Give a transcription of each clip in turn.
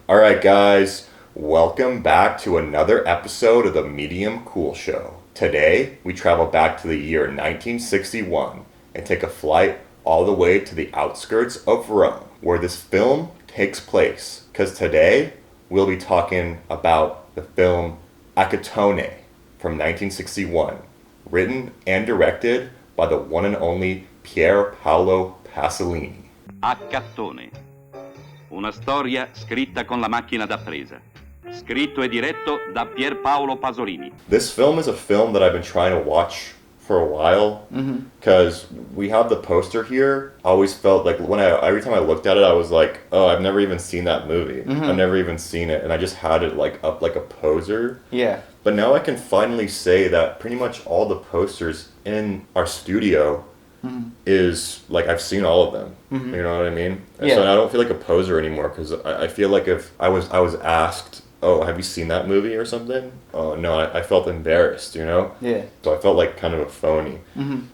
Alright guys, welcome back to another episode of the Medium Cool Show. Today, we travel back to the year 1961 and take a flight all the way to the outskirts of Rome, where this film takes place. Because today, we'll be talking about the film Accattone from 1961, written and directed by the one and only Pier Paolo Pasolini. Accattone. Una storia scritta con la macchina da presa. Scritto e diretto da Pier Paolo Pasolini. This film is a film that I've been trying to watch for a while because we have the poster here. I always felt like every time I looked at it, I was like, oh, I've never even seen that movie. I've never even seen it, and I just had it like up like a poser. Yeah. But now I can finally say that pretty much all the posters in our studio is like I've seen all of them. You know what I mean? And so I don't feel like a poser anymore because I feel like if I was asked, oh, have you seen that movie or something? Oh no, I felt embarrassed, you know? Yeah. So I felt like kind of a phony.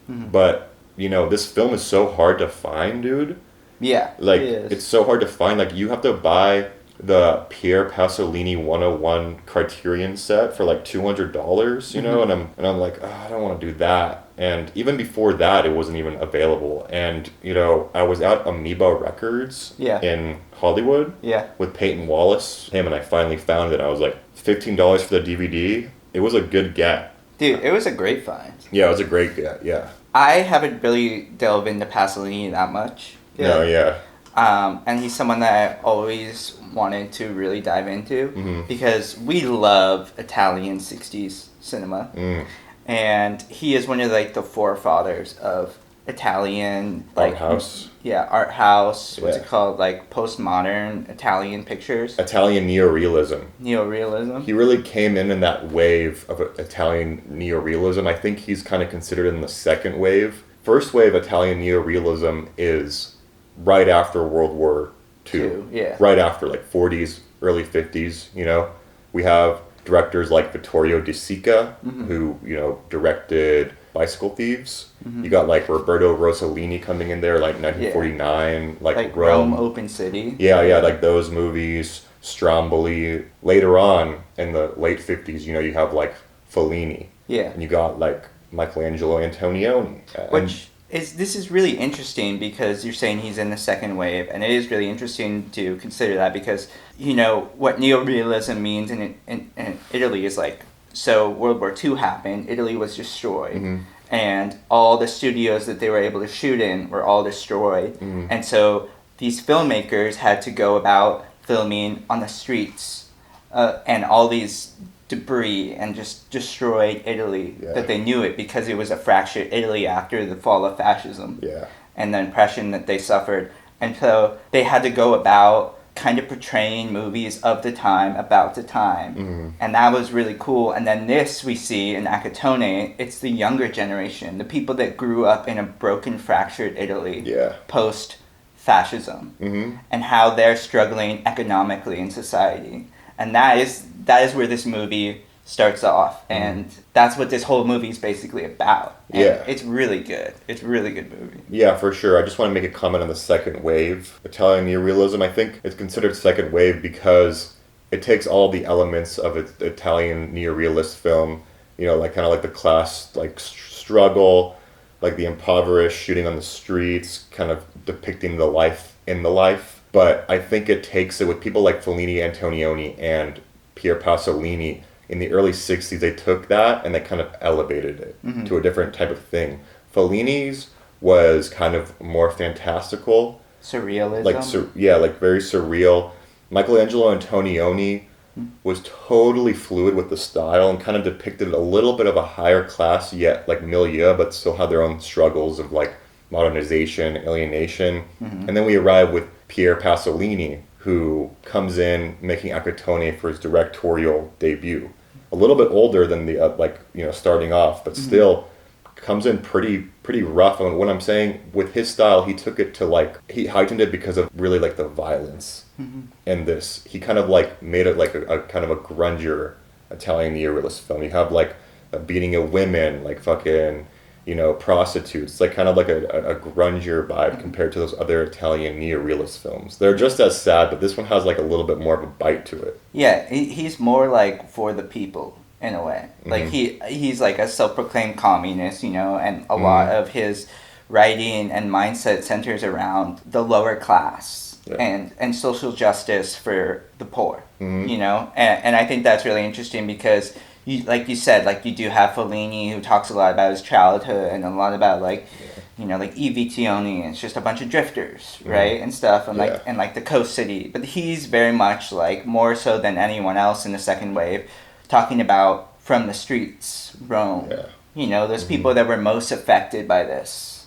But you know, this film is so hard to find, dude. Yeah. Like it is. it's so hard to find. Like you have to buy the Pier Pasolini 101 Criterion set for like $200, you know, and I'm like, oh, I don't want to do that. And even before that, it wasn't even available. And you know, I was at Amoeba Records in Hollywood with Peyton Wallace, him, and I finally found it. I was like, $15 for the DVD. It was a good get. Dude, it was a great find. Yeah, it was a great get. Yeah. I haven't really delved into Pasolini that much. No, yeah. And he's someone that I always wanted to really dive into because we love Italian 60s cinema. And he is one of like the forefathers of Italian like art house. Yeah, art house. What's it called? Like postmodern Italian pictures. Italian neorealism. Neorealism. He really came in that wave of Italian neorealism. I think he's kind of considered in the second wave. First wave Italian neorealism is right after World War II. Yeah. Right after, like 40s, early 50s, you know. We have directors like Vittorio De Sica, who, you know, directed Bicycle Thieves. You got like Roberto Rossellini coming in there, like 1949, like Rome Open City. Yeah, like those movies, Stromboli. Later on, in the late 50s, you know, you have like Fellini. Yeah. And you got like Michelangelo Antonioni. This is really interesting because you're saying he's in the second wave, and it is really interesting to consider that because, you know, what neorealism means in Italy is like, so World War II happened, Italy was destroyed, and all the studios that they were able to shoot in were all destroyed, and so these filmmakers had to go about filming on the streets, and all these debris and just destroyed Italy that they knew it because it was a fractured Italy after the fall of fascism and the oppression that they suffered, and so they had to go about kind of portraying movies of the time about the time, and that was really cool. And then this we see in Accattone, it's the younger generation, the people that grew up in a broken, fractured Italy post fascism, and how they're struggling economically in society. And that is where this movie starts off, and that's what this whole movie is basically about. And it's really good. It's a really good movie. Yeah, for sure. I just want to make a comment on the second wave. Italian neorealism, I think it's considered second wave because it takes all the elements of its Italian neorealist film, you know, like kind of like the class like struggle, like the impoverished shooting on the streets, kind of depicting the life in the life. But I think it takes it with people like Fellini, Antonioni, and Pier Pasolini. In the early 60s, they took that and they kind of elevated it to a different type of thing. Fellini's was kind of more fantastical. Surrealism? Like very surreal. Michelangelo Antonioni was totally fluid with the style and kind of depicted a little bit of a higher class, yet like milieu, but still had their own struggles of like modernization, alienation. And then we arrive with Pier Pasolini, who comes in making Accattone for his directorial debut. A little bit older than the starting off, but still comes in pretty rough. And what I'm saying with his style, he took it to like, he heightened it because of really like the violence in this. He kind of like made it like a kind of a grungier Italian neorealist film. You have like a beating of women, like fucking prostitutes. It's like kind of like a grungier vibe compared to those other Italian neorealist films. They're just as sad, but this one has like a little bit more of a bite to it. Yeah, he's more like for the people in a way. Like he's like a self-proclaimed communist, and a lot of his writing and mindset centers around the lower class and social justice for the poor. And I think that's really interesting because like you said, like you do have Fellini who talks a lot about his childhood and a lot about like like I Vittorio, it's just a bunch of drifters, right, and stuff, and like the coast city. But he's very much like more so than anyone else in the second wave, talking about from the streets, Rome. Those people that were most affected by this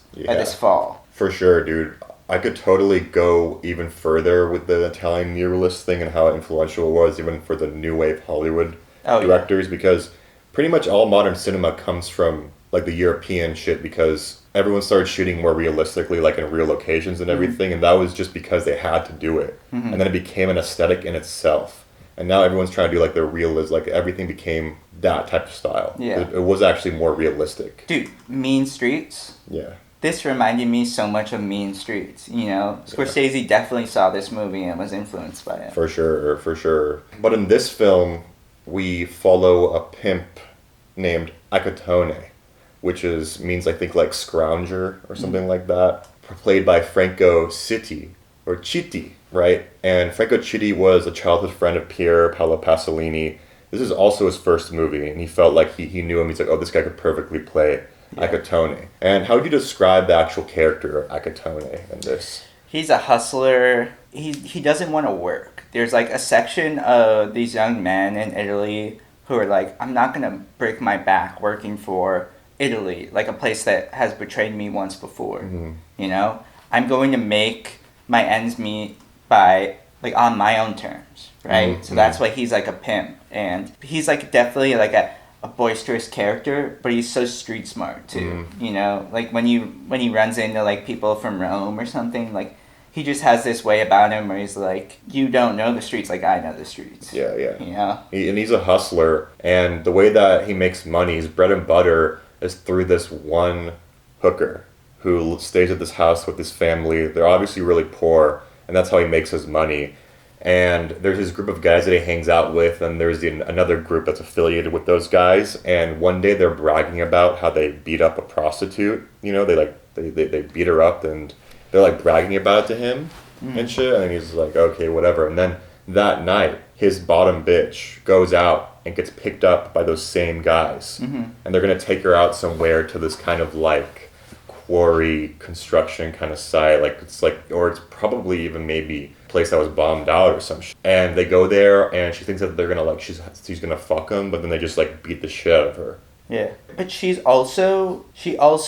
fall. For sure, dude. I could totally go even further with the Italian neorealist thing and how influential it was even for the new wave Hollywood directors, because pretty much all modern cinema comes from like the European shit, because everyone started shooting more realistically, like in real locations and everything, and that was just because they had to do it. And then it became an aesthetic in itself. And now everyone's trying to do like the realism, like everything became that type of style. It was actually more realistic. Dude, Mean Streets. Yeah. This reminded me so much of Mean Streets, Scorsese definitely saw this movie and was influenced by it. For sure. But in this film, we follow a pimp named Accattone, which means I think like scrounger or something like that, played by Franco Citti, or Citti, right? And Franco Citti was a childhood friend of Pier Paolo Pasolini. This is also his first movie, and he felt like he knew him. He's like, oh, this guy could perfectly play Accattone. And how would you describe the actual character of Accattone in this? He's a hustler. He doesn't want to work. There's like a section of these young men in Italy who are like, I'm not going to break my back working for Italy, like a place that has betrayed me once before. I'm going to make my ends meet by like on my own terms, right? So that's why he's like a pimp, and he's like definitely like a boisterous character, but he's so street smart too. Like when he runs into like people from Rome or something, like he just has this way about him where he's like, you don't know the streets like I know the streets. And he's a hustler, and the way that he makes money, his bread and butter, is through this one hooker who stays at this house with his family. They're obviously really poor, and that's how he makes his money. And there's this group of guys that he hangs out with, and there's another group that's affiliated with those guys. And one day they're bragging about how they beat up a prostitute. They beat her up, and they're like bragging about it to him and shit. And he's like, okay, whatever. And then that night, his bottom bitch goes out and gets picked up by those same guys, and they're gonna take her out somewhere to this kind of like quarry construction kind of site, like it's probably even maybe a place that was bombed out or some shit. And they go there, and she thinks that they're gonna like she's gonna fuck him, but then they just like beat the shit out of her. Yeah, but she also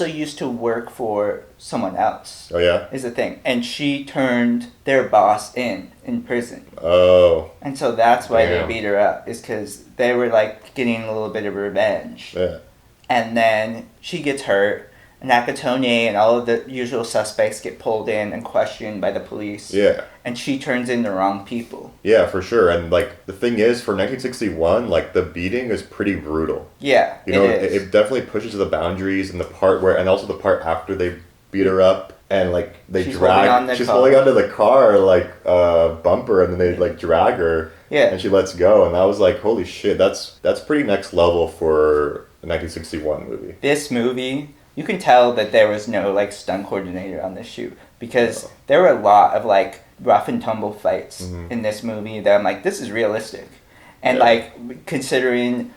used to work for someone else. Oh yeah, is the thing, and she turned their boss in prison. Oh, and so that's why they beat her up, is because they were like getting a little bit of revenge. Yeah, and then she gets hurt. And Accattone and all of the usual suspects get pulled in and questioned by the police. Yeah. And she turns in the wrong people. Yeah, for sure. And like the thing is, for 1961, like the beating is pretty brutal. Yeah, it definitely pushes the boundaries, and the part after they beat her up, and like she's holding onto the car like bumper, and then they like drag her. Yeah. And she lets go, and I was like, holy shit, that's pretty next level for a 1961 movie. This movie, you can tell that there was no like stunt coordinator on this shoot, because there were a lot of like rough and tumble fights in this movie that I'm like, this is realistic. And like considering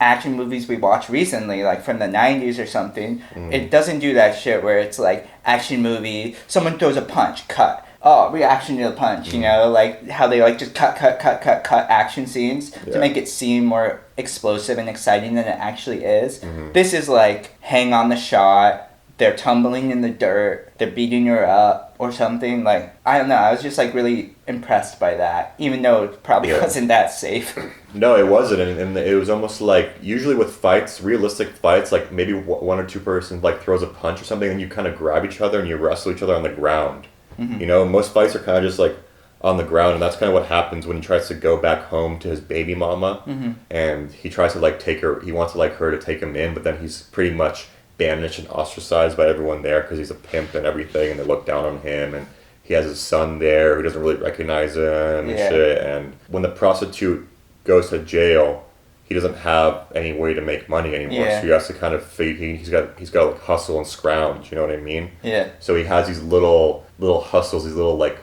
action movies we watched recently, like from the 90s or something, it doesn't do that shit where it's like action movie, someone throws a punch, cut. Oh, reaction to the punch, like how they like just cut action scenes to make it seem more explosive and exciting than it actually is. This is like hang on the shot, they're tumbling in the dirt, they're beating her up or something. Like, I don't know, I was just like really impressed by that, even though it probably wasn't that safe. No, it wasn't, and it was almost like, usually with fights, realistic fights, like maybe one or two person like throws a punch or something, and you kind of grab each other and you wrestle each other on the ground. Most fights are kind of just like on the ground, and that's kind of what happens when he tries to go back home to his baby mama, and he tries to like take her, he wants to like her to take him in, but then he's pretty much banished and ostracized by everyone there because he's a pimp and everything, and they look down on him, and he has his son there who doesn't really recognize him and shit. And when the prostitute goes to jail, he doesn't have any way to make money anymore, so he has to kind of he's got to like hustle and scrounge, you know what I mean? Yeah. So he has these little hustles, these little like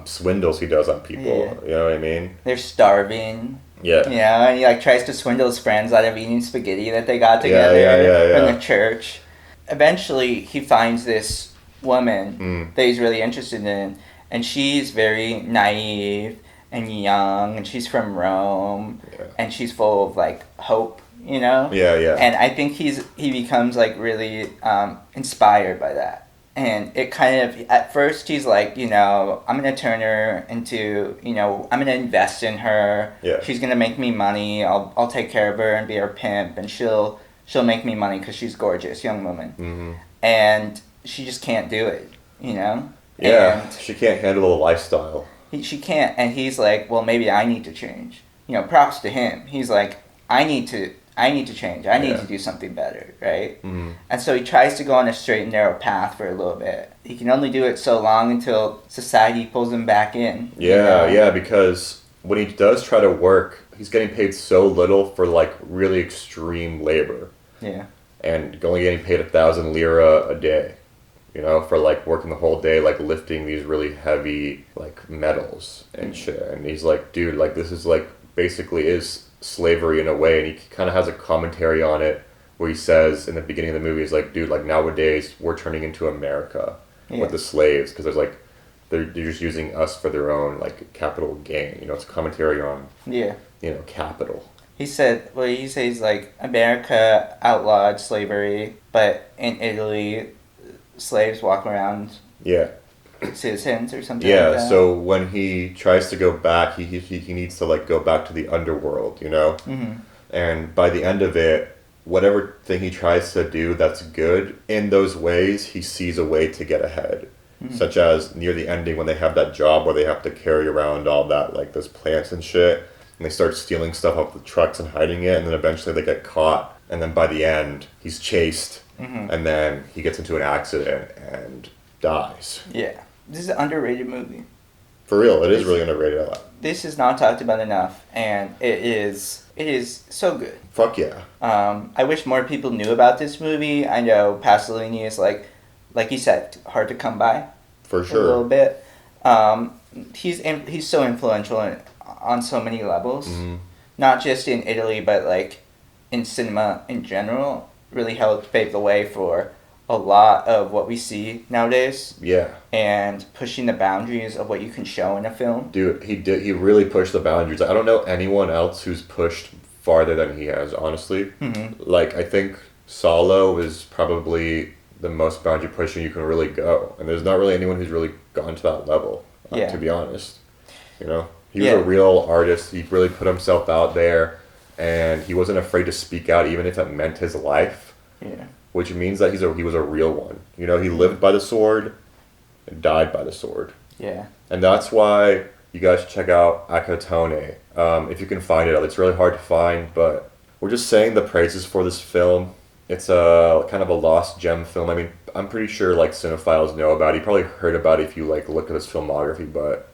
swindles he does on people, you know what I mean? They're starving. Yeah. You know, and he like tries to swindle his friends out of eating spaghetti that they got together from the church. Eventually, he finds this woman that he's really interested in, and she's very naive and young, and she's from Rome, and she's full of like hope, you know. And I think he becomes like really inspired by that. And it kind of, at first he's like, you know, I'm going to turn her into, you know, I'm going to invest in her. She's going to make me money. I'll take care of her and be her pimp. And she'll make me money because she's gorgeous, young woman. And she just can't do it, you know? And she can't handle the lifestyle. She can't. And he's like, well, maybe I need to change. You know, props to him. He's like, I need to change. I need to do something better, right? And so he tries to go on a straight and narrow path for a little bit. He can only do it so long until society pulls him back in. Because when he does try to work, he's getting paid so little for like really extreme labor. And only getting paid 1,000 lira a day, you know, for like working the whole day, like lifting these really heavy like metals and shit. And he's like, dude, like this is like basically is slavery in a way, and he kind of has a commentary on it where he says in the beginning of the movie, he's like, dude, like nowadays we're turning into America with the slaves, because there's like they're just using us for their own like capital gain, you know. It's a commentary on you know, capital. He says like America outlawed slavery, but in Italy slaves walk around citizens or something like that. So when he tries to go back, he needs to like go back to the underworld, you know. And by the end of it, whatever thing he tries to do that's good, in those ways he sees a way to get ahead. Such as near the ending when they have that job where they have to carry around all that like those plants and shit, and they start stealing stuff off the trucks and hiding it, and then eventually they get caught, and then by the end he's chased, and then he gets into an accident and dies. This is an underrated movie. For real, it is really underrated a lot. This is not talked about enough, and it is so good. Fuck yeah. I wish more people knew about this movie. I know Pasolini is like you said, hard to come by. For sure. A little bit. He's so influential on so many levels, not just in Italy, but like in cinema in general. Really helped pave the way for a lot of what we see nowadays. And pushing the boundaries of what you can show in a film. Dude, he really pushed the boundaries. I don't know anyone else who's pushed farther than he has, honestly. Like, I think Solo is probably the most boundary pushing you can really go. And there's not really anyone who's really gone to that level, to be honest. You know? He was a real artist. He really put himself out there, and he wasn't afraid to speak out even if it meant his life. Which means that he was a real one. You know, he lived by the sword and died by the sword. And that's why you guys should check out Accattone. If you can find it. It's really hard to find, but we're just saying the praises for this film. It's a kind of a lost gem film. I mean, I'm pretty sure like cinephiles know about it. You probably heard about it if you like look at his filmography, but